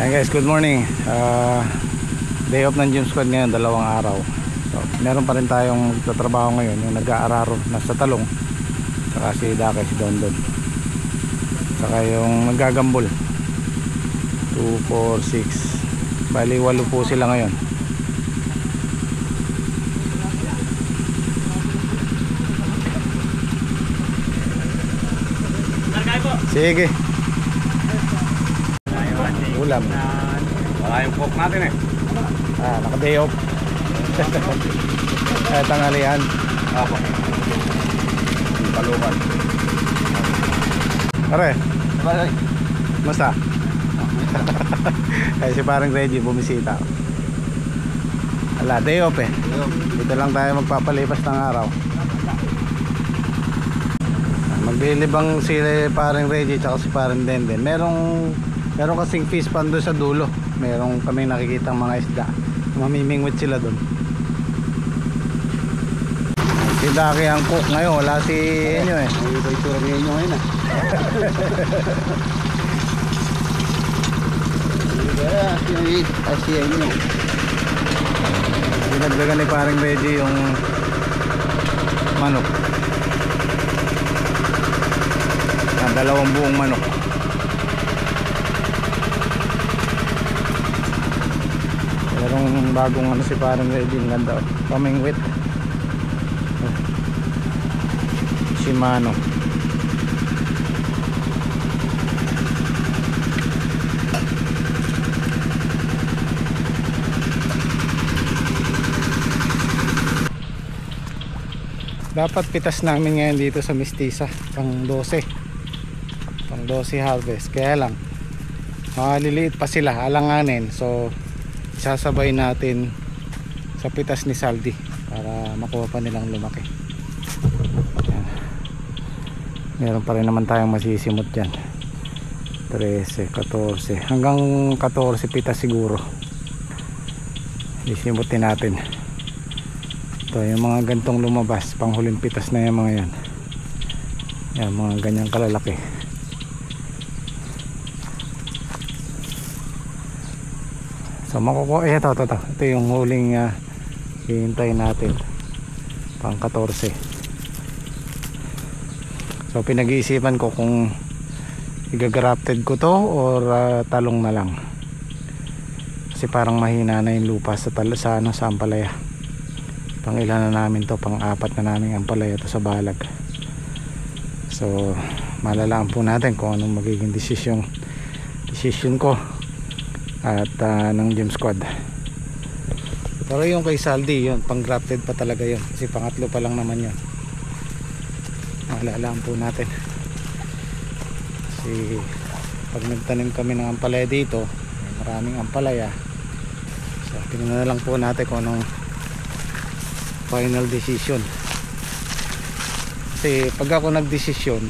Hey guys, good morning. Day off ng gym squad ngayon, 2 araw. So, meron pa rin tayong tatrabaho ngayon, yung nag-aararo nasa Talong, saka si Dake, si Dondon, saka yung nagagambol 2, 4, 6, bali 8 po sila ngayon. Sige. Ulam. Yung cook natin eh. Naka-day off. Tanghalian. Ako. Palukan. Pare, Bye. musta? Ay, si parang Reggie bumisita. Ala, day off eh. Dito lang tayo magpapalipas ng araw. Maglilibang si parang Reggie tsaka si parang Denden. Meron kasing fish pond doon sa dulo. Meron kaming nakikitang mga isda. Mamimingwit sila doon. Si Daki ang cook ngayon. Wala si inyo eh. Iba itura ng inyo ngayon ah. Siya inyo. Dinagdagan ni parang Reggie yung manok. 2 buong manok. Merong bagong ano si parang Reggie, ganda oh. Pamingwit Shimano. Dapat pitas namin ngayon dito sa Mistisa pang 12 harvest, kaya lang maliliit pa sila, alanganin. So sasabay natin sa pitas ni Saldi para makuha pa nilang lumaki. Ayan. Meron pa rin naman tayong masisimot dyan, 13, 14 hanggang 14 pitas siguro sisimutin natin. Ito yung mga gantong lumabas, panghuling pitas na yung mga yan. Yan, mga ganyang kalalaki. So makukuha, ito yung huling hihintayin natin, pang 14. So pinag-iisipan ko kung i-grafted ko to or talong na lang, kasi parang mahina na yung lupa sa ampalaya. Pang ilan na namin to, pang 4 na namin ampalaya to sa balag. So malalaan po natin kung anong magiging decision ko at ng gym squad. Pero yung kay Saldi, yun pang grafted pa talaga yun, kasi pangatlo pa lang naman yun. Malalaan po natin, kasi pag nagtanim kami ng ampalaya dito, maraming ampalaya. So tingnan na lang po natin kung anong final decision. Kasi pag ako nagdesisyon,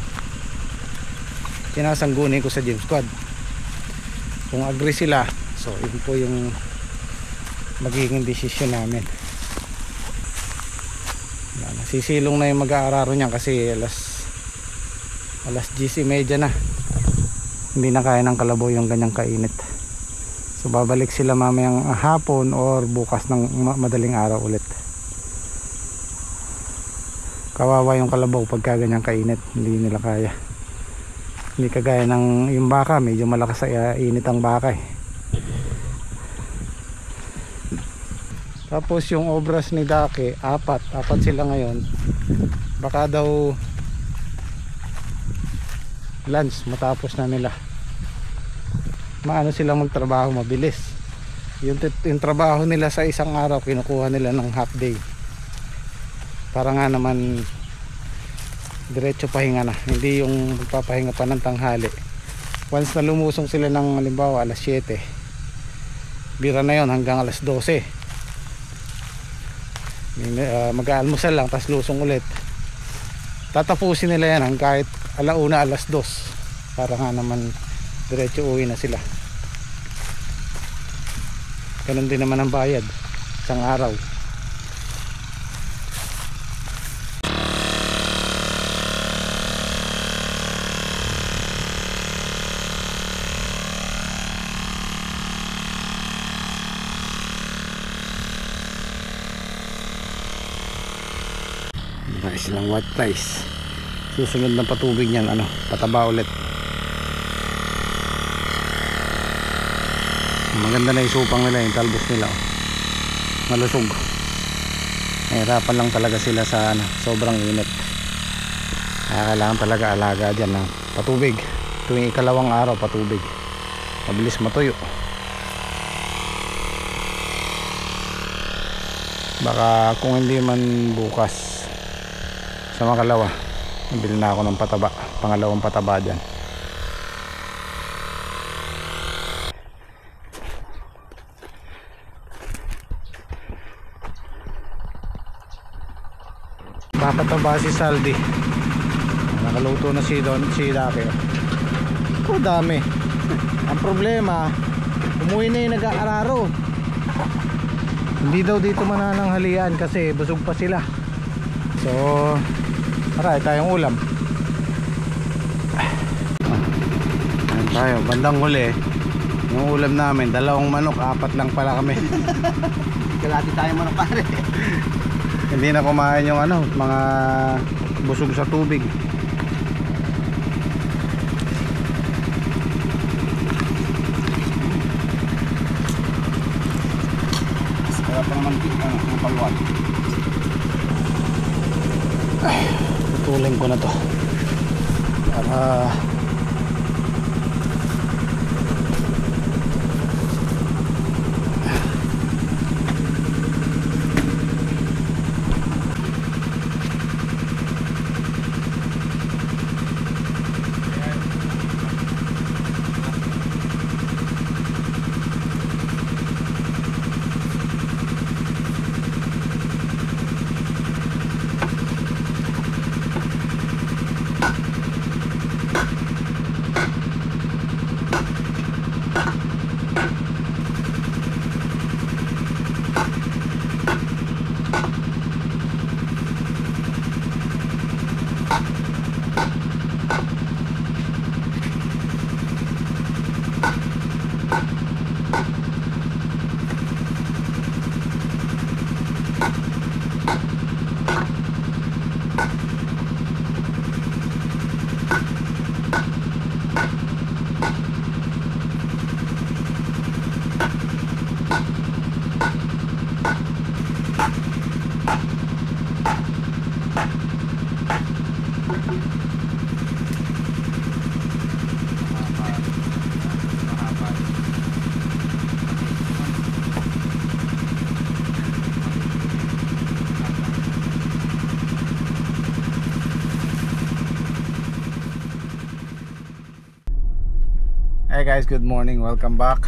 sinasanggunin ko sa gym squad. Kung agree sila, so yun po yung magiging desisyon namin. Sisilong na yung mag-aararo niyan kasi alas 10:30 na. Hindi na kaya ng kalabaw yung ganyang kainit. So babalik sila mamayang hapon or bukas ng madaling araw ulit. Kawawa yung kalabaw pagka ganyang kainit, hindi nila kaya. Hindi kagaya ng yung baka, medyo malakas sa init ang baka eh. Tapos yung obras ni Dake, apat sila ngayon. Baka daw lunch matapos na nila, maano silang magtrabaho, mabilis. Yung trabaho nila sa isang araw, kinukuha nila ng half day, para nga naman diretso pahinga na, hindi yung magpapahinga pa ng tanghali. Once na lumusong sila ng halimbawa alas 7, bira na yon hanggang alas 12. Mag-aalmusal lang, tapos lusong ulit. Tatapusin nila yan kahit alauna, alas 2, para nga naman diretso uwi na sila. Ganun din naman ang bayad, isang araw. silang white rice. Susunod na patubig niyan, ano, pataba ulit. Maganda na isupang nila, yung talbos nila, oh. Malusog. Nahirapan lang talaga sila sa ano, sobrang init. Kaya kailangan talaga alaga dyan na patubig. Tuwing ikalawang araw patubig, mabilis matuyo. Baka kung hindi man bukas sa makalawa, nabili na ako ng pataba, pangalawang pataba dyan. Papataba si Saldi. Nakaluto na si Daki. Oh, dami. Ang problema, umuwi na yung nag-aararo. Hindi daw dito manananghalian kasi busog pa sila. So, marami tayong ulam. Ayan tayo, bandang huli. Yung ulam namin, 2 manok, 4 lang pala kami. Kalati tayo manok pare. Hindi na kumain yung ano, mga busog sa tubig. Kaya pa naman ang paluan. Ay, tutulin ko na to para Hey guys, good morning, welcome back.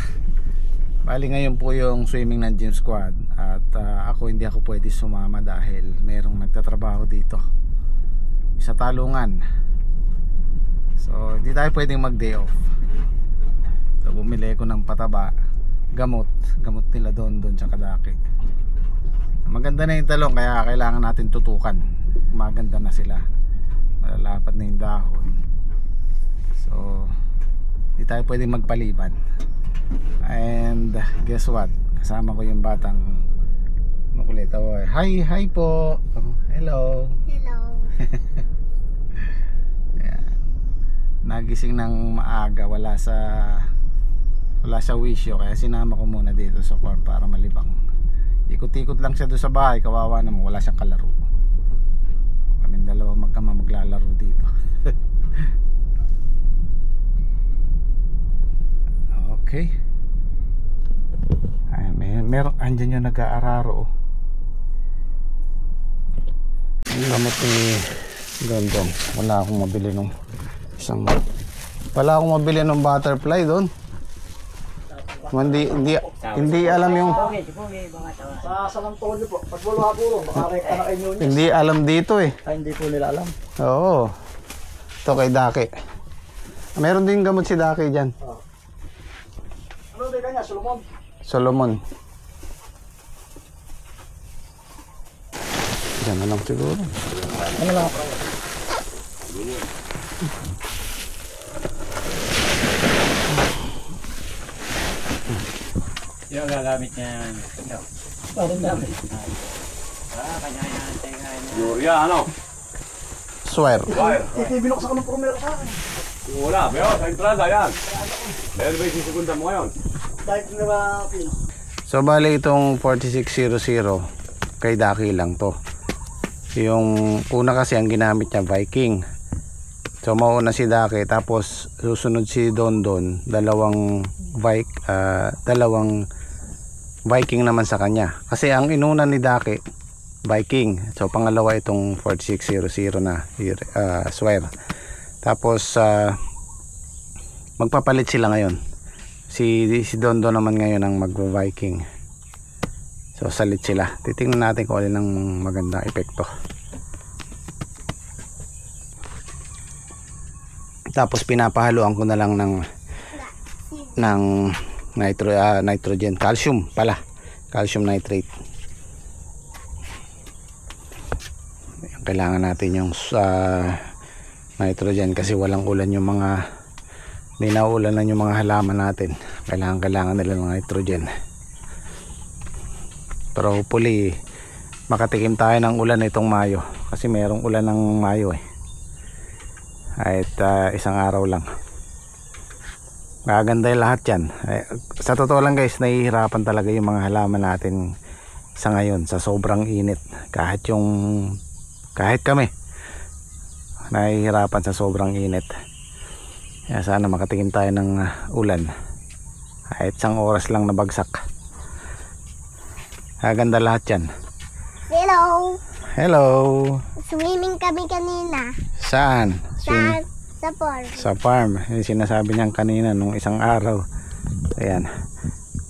Bali ngayon po yung swimming ng Gym Squad. At hindi ako pwede sumama dahil merong nagtatrabaho dito sa talungan. So hindi tayo pwedeng mag day off. So bumili ko ng pataba, gamot nila doon sa Kadaki. Maganda na yung talong kaya kailangan natin tutukan. Maganda na sila, malalapat na yung dahon. So hindi tayo pwedeng magpaliban. And guess what? Kasama ko yung batang makulit. Hi po. Hello. Hello. Ayan. Nagising ng maaga, wala sa wisyo, kaya sinama ko muna dito sa farm para malibang. Ikot-ikot lang siya doon sa bahay, kawawa naman, wala siyang kalaro. Kaming dalawa magkama maglalaro dito. Okay. Ay, meron andyan yung nag-aararo. Ang gamot ni Dondong. Wala akong mabili ng butterfly doon. Hindi alam yung hindi alam dito eh. Ay, hindi po nila alam. Oo. Ito kay Daki. Meron din gamot si Daki dyan. Ano din kanya? Solomon. Diyan na lang siguro. Ano lang? Yung gagamit niya ito. Parang dami. Kanya natin. Yuria, ano? swear. Binuksan ko ng promero sa akin. Wala, pero sa entrada yan. Dahil ba yung sisegunda mo ngayon? Dahil na pin. So bali itong 4600 kay Daki lang to. Yung una kasi ang ginamit niya Viking. So mauna si Daki, tapos susunod si Dondon, dalawang Viking naman sa kanya. Kasi ang inuna ni Daki Viking. So pangalawa itong 4600 na swear. Tapos magpapalit sila ngayon. Si Dondon naman ngayon ang magva-Viking. So salit sila. Titingnan natin kung alin ang magandang epekto. Tapos pinapahaluan ko na lang ng nitrogen, calcium pala. Calcium nitrate. Kailangan natin yung nitrogen kasi walang ulan yung mga, hindi na ulanan yung mga halaman natin. Kailangan nila ng nitrogen. Pero hopefully makatikim tayo ng ulan itong Mayo, kasi merong ulan ng Mayo kahit isang araw lang. Magaganda yung lahat yan. Sa totoo lang guys, nahihirapan talaga yung mga halaman natin sa ngayon sa sobrang init. Kahit kami nahihirapan sa sobrang init. Kaya sana makatingin tayo ng ulan kahit isang oras lang na bagsak. Maganda lahat yan. Hello! Hello! Swimming kami kanina. Saan? Sa farm. Sa farm. Yung sinasabi niyan kanina nung isang araw. Ayan.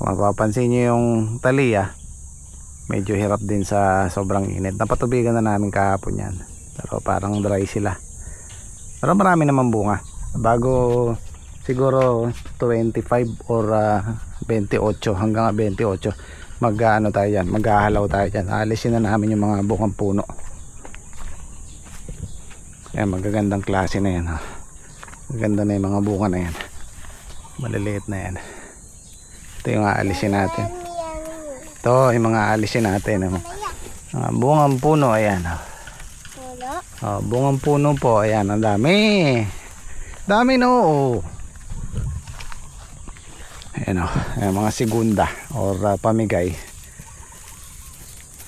Kung mapapansin nyo yung Thalia, medyo hirap din sa sobrang init. Napatubigan na namin kahapon yan. Pero parang dry sila. Pero marami naman bunga. Bago siguro 25 or 28 hanggang 28 tayo yan, maghahalaw tayo dyan. Alisin na namin yung mga bukang puno. Ayan, magagandang klase na yan. Maganda na yung mga bunga na yan. Maliliit na yan. Ito yung aalisin natin. Ito yung mga aalisin natin. Bungang puno, ayan. Bungang puno po, ayan, ang dami. Dami no. Ayan ayan, mga segunda or pamigay.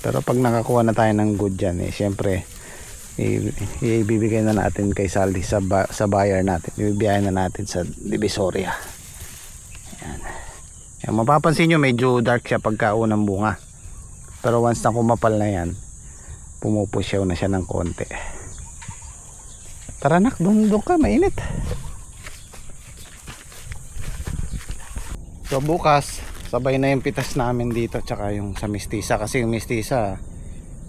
Pero pag nakakuha na tayo ng good dyan, syempre ibibigay na natin kay Saldi sa buyer natin. Ibibiyahin na natin sa Divisoria. Ayan. Ayan, mapapansin nyo medyo dark siya pagka unang bunga. Pero once na kumapal na yan, pumupusyaw na siya ng konti. Tara nak, doon ka, mainit. So bukas sabay na yung pitas namin dito tsaka yung sa Mistisa, kasi yung Mistisa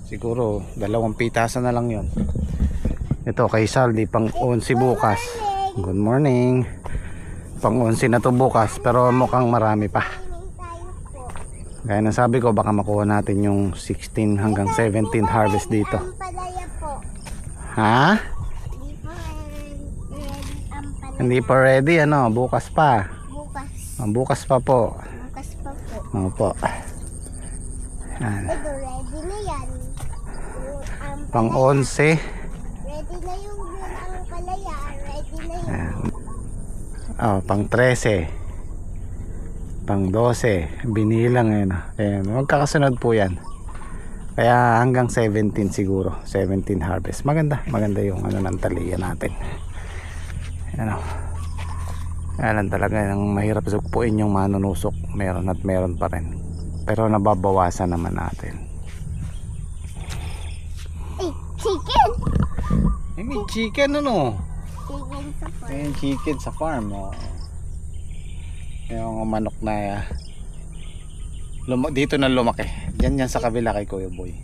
siguro 2 pitasan na lang yon. Ito kay Saldi pang 11 bukas. Good morning. Pang 11 na to bukas, pero mukhang marami pa. Gaya na sabi ko, baka makuha natin yung 16 hanggang 17 harvest dito. Ha? Hindi pa ready, ano, bukas pa. Bukas pa po. Bukas pa po. Opo. Yan. Ito, ready na yan. Pang 11. Ready na yung ang palaya. Ready na yan. Pang 13. Pang 12. Binilang yan. Ayan. Magkakasunod po yan. Kaya hanggang 17 siguro. 17 harvest. Maganda yung ano ng Thalia natin. Ayan. Ayan talaga, ang mahirap sugpuin yung manunusok. Meron at meron pa rin. Pero nababawasan naman natin. Chicken! May chicken ano? Chicken sa farm. Ayan, chicken sa farm. Yung manok na dito na lumaki. Yan sa kabila kay Kuya Boy.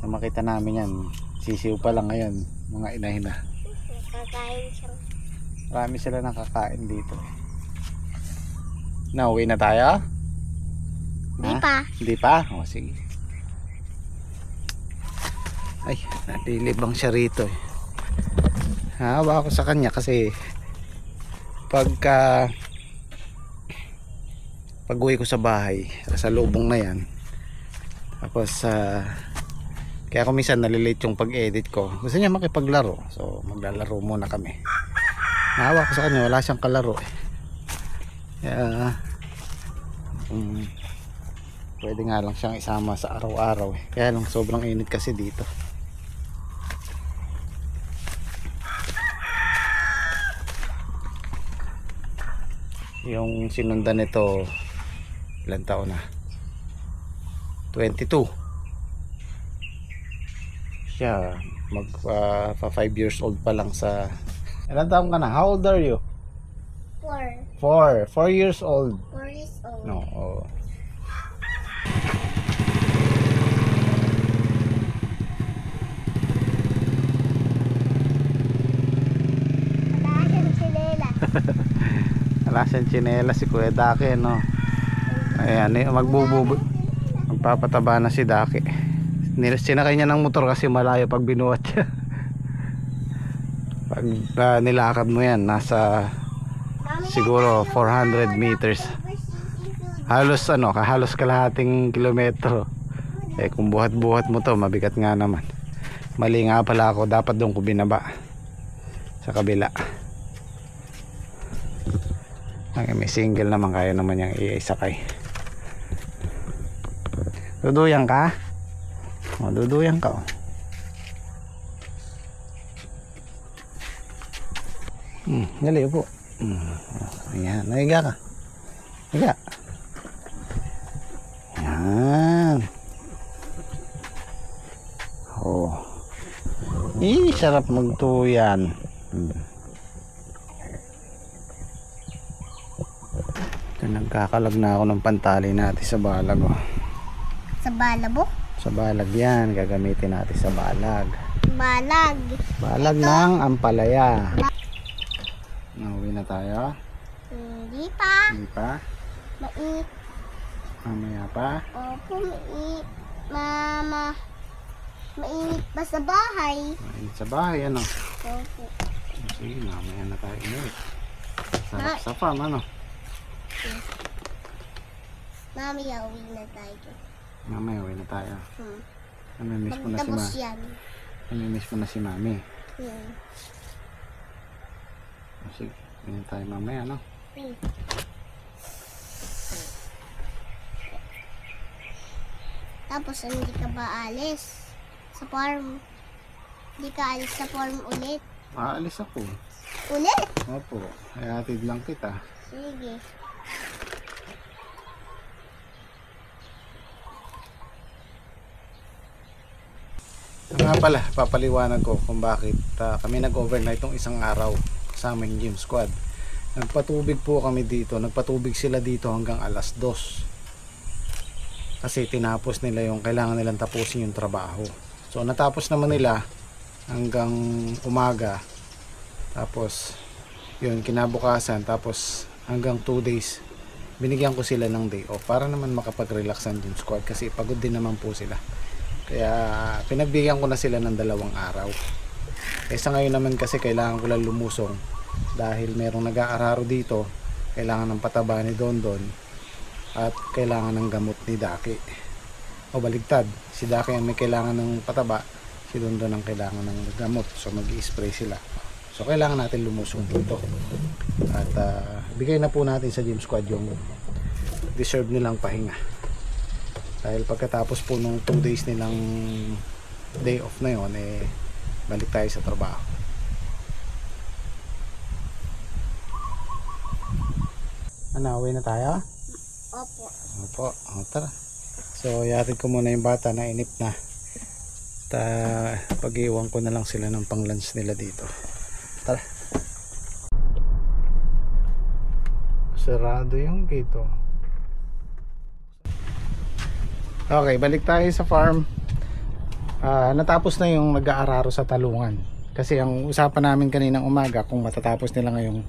Makita namin yan. Sisiw pa lang ngayon. Mga inahin na. Kakain siya. Marami sila nakakain dito. Nauwi na tayo? Di pa. Hindi pa? O sige. Ay, nalilibang siya rito Hawa ako sa kanya kasi pag uwi ko sa bahay, sa lubong na yan, tapos Kaya kung minsan nalilate yung pag-edit ko, gusto niya makipaglaro. So maglalaro muna kami. Naawa ko sa kanya, wala siyang kalaro eh. Kaya pwede nga lang siyang isama sa araw-araw eh. Kaya lang sobrang init kasi dito. Yung sinundan nito, ilang taon na? 22. Siya mag 5 years old pa lang sa... Ilang taon ka na? How old are you? 4 years old. 4 years old. No, oh. Wala siyang sinela. Wala siyang tsinela si Kuya Daki, no? Ayan, magpapataba na si Daki. Sinakay niya ng motor kasi malayo pag binuhat siya. Pag nilakad mo yan, nasa siguro 400 meters. Halos halos kalahating kilometro. Eh kung buhat-buhat mo to, mabigat nga naman. Mali nga pala ako, dapat doon ko binaba sa kabila. Ay, may single naman, kaya naman yung iisakay. Duduyan ka? O, duduyan ka, o. Dali po. Ayan, nahiga ka. Higa. Ayan. Oh. Sarap magtuyan. Nagkakalag na ako ng pantali natin sa balag, oh. Sa balabo? Sa balag yan, gagamitin natin sa balag. Balag. Balag ng ampalaya. Nauwi na tayo. Hindi pa. Hindi pa. Mainit. Mamaya pa. Opo, mainit. Mama. Mainit pa sa bahay. Mainit sa bahay, ano? Opo. Sige, mamaya na tayo inuwi. Sarap sa farm, ano? Mami, uwi na tayo. Mamaya uwi na tayo. Namimiss mo na si Magtapos Mami. yan. Namimiss mo na si Mami. Hmm. Sige, uwi na tayo mamaya, no? Tapos hindi ka ba alis sa farm? Hindi ka alis sa farm ulit? Aalis ako. Ulit? Opo, ay hatid lang kita. Sige. Nga pala, papaliwanag ko kung bakit kami nag-overnight tong isang araw kasama yung gym squad. Nagpatubig po kami dito, nagpatubig sila dito hanggang alas 2. Kasi tinapos nila yung kailangan nilang tapusin yung trabaho. So natapos naman nila hanggang umaga. Tapos yun, kinabukasan, tapos hanggang 2 days binigyan ko sila ng day off para naman makapag-relax ang gym squad kasi pagod din naman po sila. Kaya pinagbigyan ko na sila ng 2 araw. Sa ngayon naman kasi kailangan ko lang lumusong dahil merong nag-aararo dito, kailangan ng pataba ni Dondon at kailangan ng gamot ni Daki. O baligtad, si Daki ang may kailangan ng pataba, si Dondon ang kailangan ng gamot. So mag-i-spray sila. So kailangan natin lumusong dito. At bigay na po natin sa gym squad yung deserve nilang pahinga. Dahil pagkatapos po nung 2 days nilang day off na yon, balik tayo sa trabaho. Ano, uwi na tayo? Opo. Opo, tara. So yatid ko muna yung bata na inip na. At pag-iwan ko na lang sila ng pang lunch nila dito. Tara. Sarado yung gate, oh. Okay, balik tayo sa farm. Natapos na yung nag-aararo sa talungan. Kasi ang usapan namin kaninang umaga kung matatapos nila ngayong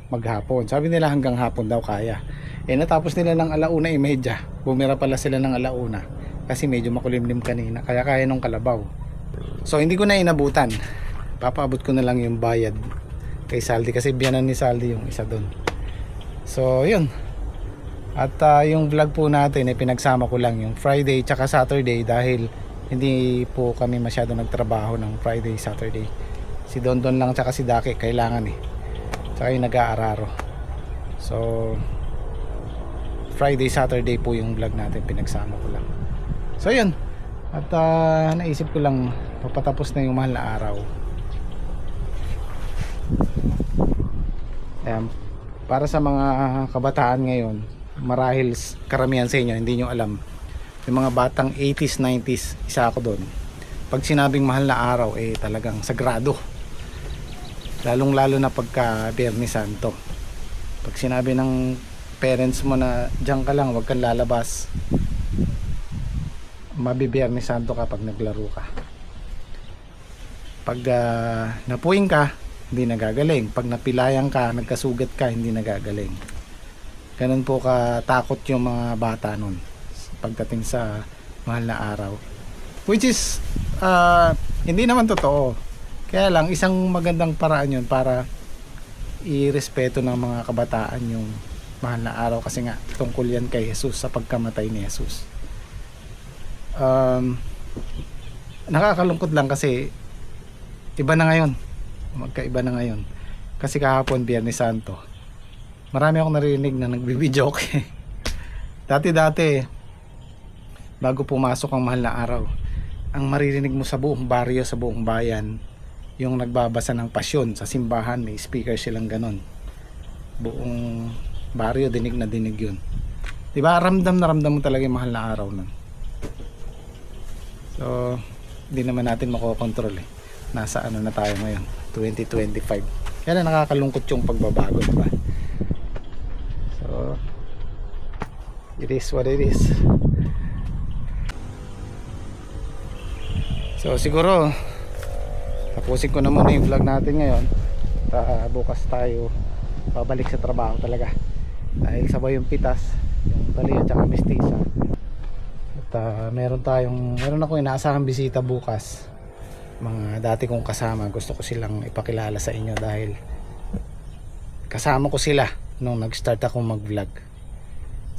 maghapon. Sabi nila hanggang hapon daw kaya. Natapos nila ng 1:30. Bumira pala sila ng 1:00 kasi medyo makulimlim kanina. Kaya kaya nung kalabaw. So hindi ko na inabutan. Papaabot ko na lang yung bayad kay Saldi kasi biyanan ni Saldi yung isa doon. So yun. At yung vlog po natin pinagsama ko lang yung Friday tsaka Saturday dahil hindi po kami masyado nagtrabaho ng Friday, Saturday. Si Don lang tsaka si Daki kailangan tsaka yung nag-aararo. So Friday, Saturday po yung vlog natin, pinagsama ko lang. So yun, at naisip ko lang papatapos na yung mahal na araw. Ayan, para sa mga kabataan ngayon, marahil karamihan sa inyo hindi nyo alam, yung mga batang 80s, 90s, isa ako doon. Pag sinabing mahal na araw, talagang sagrado, lalong lalo na pagka Biyernes Santo. Pag sinabi ng parents mo na diyan ka lang, wag kang lalabas, mabibiyernes Santo ka pag naglaro ka. Pag napuwing ka, hindi nagagaling. Pag napilayan ka, nagkasugat ka, hindi nagagaling. Ganun po katakot yung mga bata nun pagdating sa mahal na araw, which is hindi naman totoo. Kaya lang isang magandang paraan yun para irespeto ng mga kabataan yung mahal na araw, kasi nga tungkol yan kay Jesus, sa pagkamatay ni Jesus. Nakakalungkot lang kasi iba na ngayon, magkaiba na ngayon. Kasi kahapon Biyernes Santo, marami akong narinig na nagbibidyoke. Dati bago pumasok ang mahal na araw, ang maririnig mo sa buong baryo, sa buong bayan, yung nagbabasa ng pasyon sa simbahan, may speaker silang ganon. Buong baryo dinig na dinig yun, diba? Ramdam na ramdam mo talaga yung mahal na araw nun. So hindi naman natin makokontrol nasa ano na tayo ngayon, 2025. Kaya nakakalungkot yung pagbabago, diba? So it is what it is. So siguro tapusin ko na muna yung vlog natin ngayon. Bukas tayo babalik sa trabaho talaga, dahil sabay yung pitas, yung taliyo tsaka mestiza. At meron akong inaasahang bisita bukas, mga dati kong kasama. Gusto ko silang ipakilala sa inyo dahil kasama ko sila nung nag-start ako mag-vlog.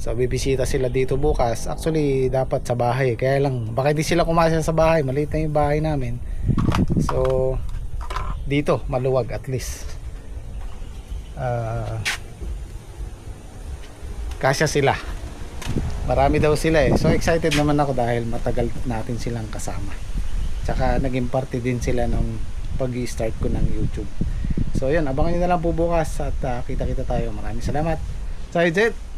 So bibisita sila dito bukas. Actually dapat sa bahay, kaya lang baka di sila kumasya sa bahay, maliit na yung bahay namin. So dito maluwag, at least kasya sila. Marami daw sila So excited naman ako dahil matagal natin silang kasama. Tsaka naging parte din sila ng pag-i-start ko ng YouTube. So yun, abangan nyo na lang po bukas at kita-kita tayo. Maraming salamat. Sayo Jet!